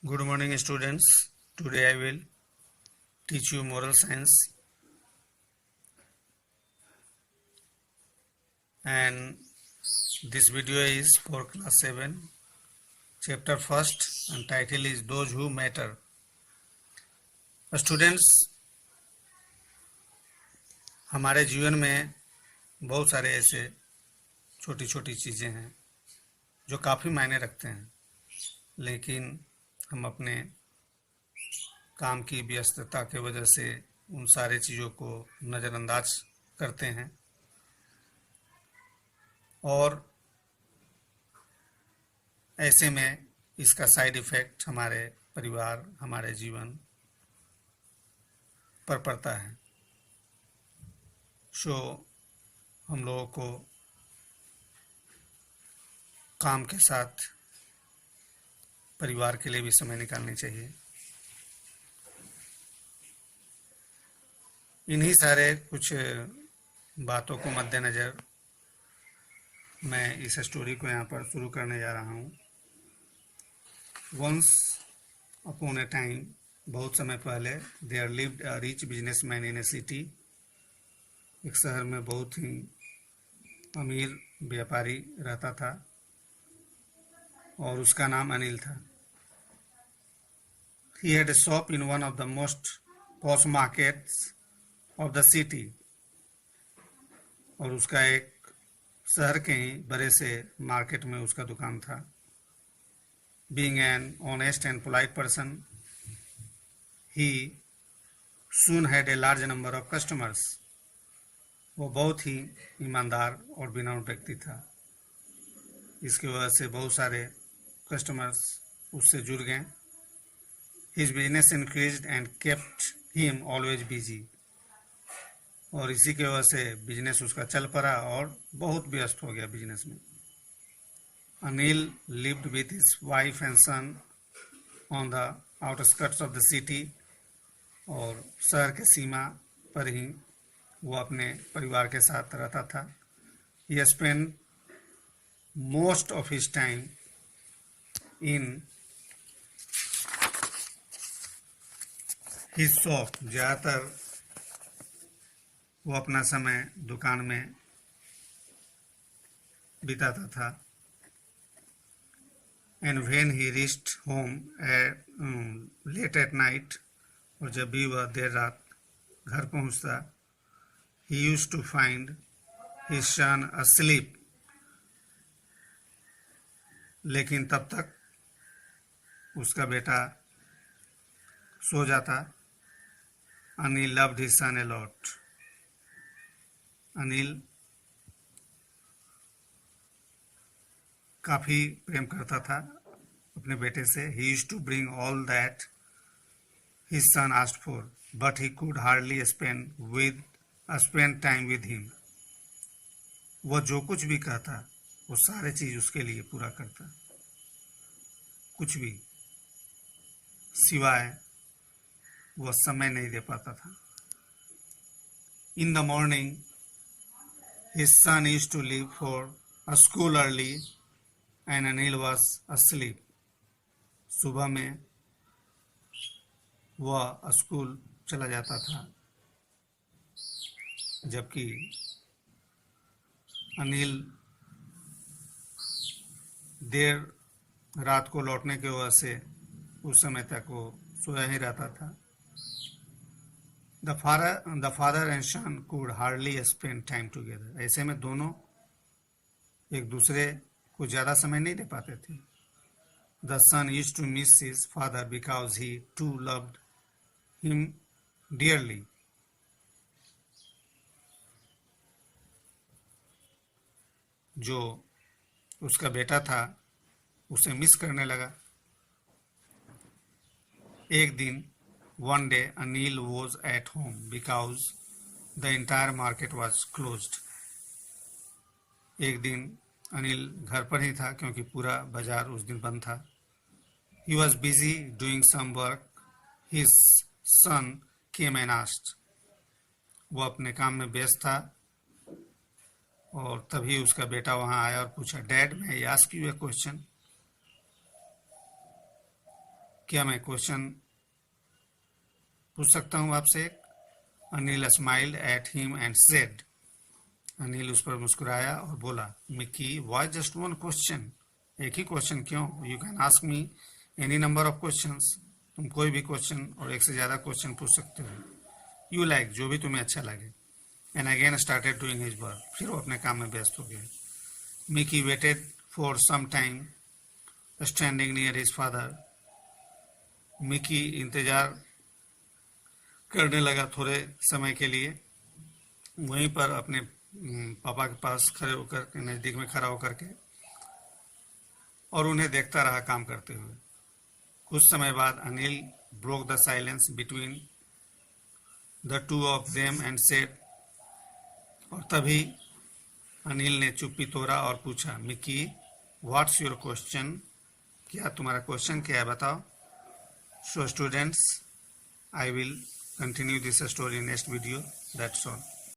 Good morning, students. Today I will teach you moral science, and this video is for class 7, chapter 1st, and title is Those Who Matter. Students, हमारे जीवन में बहुत सारे ऐसे छोटी छोटी चीज़ें हैं जो काफ़ी मायने रखते हैं, लेकिन हम अपने काम की व्यस्तता के वजह से उन सारे चीज़ों को नज़रअंदाज करते हैं और ऐसे में इसका साइड इफ़ेक्ट हमारे परिवार, हमारे जीवन पर पड़ता है। हम लोगों को काम के साथ परिवार के लिए भी समय निकालनी चाहिए। इन्हीं सारे कुछ बातों को मद्देनज़र मैं इस स्टोरी को यहाँ पर शुरू करने जा रहा हूँ। वंस अपॉन ए टाइम, बहुत समय पहले, there lived a rich businessman in a city. एक शहर में बहुत ही अमीर व्यापारी रहता था और उसका नाम अनिल था। He had a shop in one of the most posh markets of the city। और उसका एक शहर के ही बड़े से मार्केट में उसका दुकान था। Being an honest and polite person, he soon had a large number of customers। वो बहुत ही ईमानदार और विनम्र व्यक्ति था। इसकी वजह से बहुत सारे कस्टमर्स उससे जुड़ गए। His business increased and kept him always busy। और इसी की वजह से बिजनेस उसका चल पड़ा और बहुत व्यस्त हो गया बिजनेस में। Anil lived with his wife and son on the outskirts of the city। और शहर के सीमा पर ही वो अपने परिवार के साथ रहता था। He spent most of his time in his shop। ज़्यादातर वो अपना समय दुकान में बिताता था। And when he reached home late at night, और जब भी वह देर रात घर पहुंचता, he used to find his son asleep। लेकिन तब तक उसका बेटा सो जाता। Anil loved his son a lot। Anil काफ़ी प्रेम करता था अपने बेटे से। He used to bring all that his son asked for, but he could hardly spend time with him। वह जो कुछ भी कहता वो सारे चीज़ उसके लिए पूरा करता, कुछ भी, सिवाय वह समय नहीं दे पाता था। In the morning, his son used to leave for a school early and Anil was asleep। सुबह में वह स्कूल चला जाता था, जबकि अनिल देर रात को लौटने की वजह से उस समय तक वो सोया ही रहता था। The father and son could hardly spend time together। ऐसे में दोनों एक दूसरे को ज़्यादा समय नहीं दे पाते थे। The son used to miss his father because he too loved him dearly। जो उसका बेटा था उसे मिस करने लगा। एक दिन, one day, Anil was at home because the entire market was closed। एक दिन अनिल घर पर ही था क्योंकि पूरा बाजार उस दिन बंद था। He was busy doing some work। His son came and asked। वो अपने काम में व्यस्त था और तभी उसका बेटा वहाँ आया और पूछा, dad, may I ask you a question? क्या मैं क्वेश्चन पूछ सकता हूँ आपसे? Anil smiled at him and said, Anil उस पर मुस्कुराया और बोला, Mickey why just one question, एक ही क्वेश्चन क्यों? You can ask me any number of questions, तुम कोई भी क्वेश्चन और एक से ज़्यादा क्वेश्चन पूछ सकते हो। यू लाइक, जो भी तुम्हें अच्छा लगे। And again started doing his work, फिर वो अपने काम में व्यस्त हो गए। Mickey waited for some time standing near his father, Mickey इंतजार करने लगा थोड़े समय के लिए, वहीं पर अपने पापा के पास खड़े होकर के, नज़दीक में खड़ा होकर के, और उन्हें देखता रहा काम करते हुए। कुछ समय बाद Anil broke the silence between the two of them and said, और तभी अनिल ने चुप्पी तोड़ा और पूछा, मिकी व्हाट्स योर क्वेश्चन, क्या तुम्हारा क्वेश्चन क्या है, बताओ। So students, I will continue this story in next video. That's all.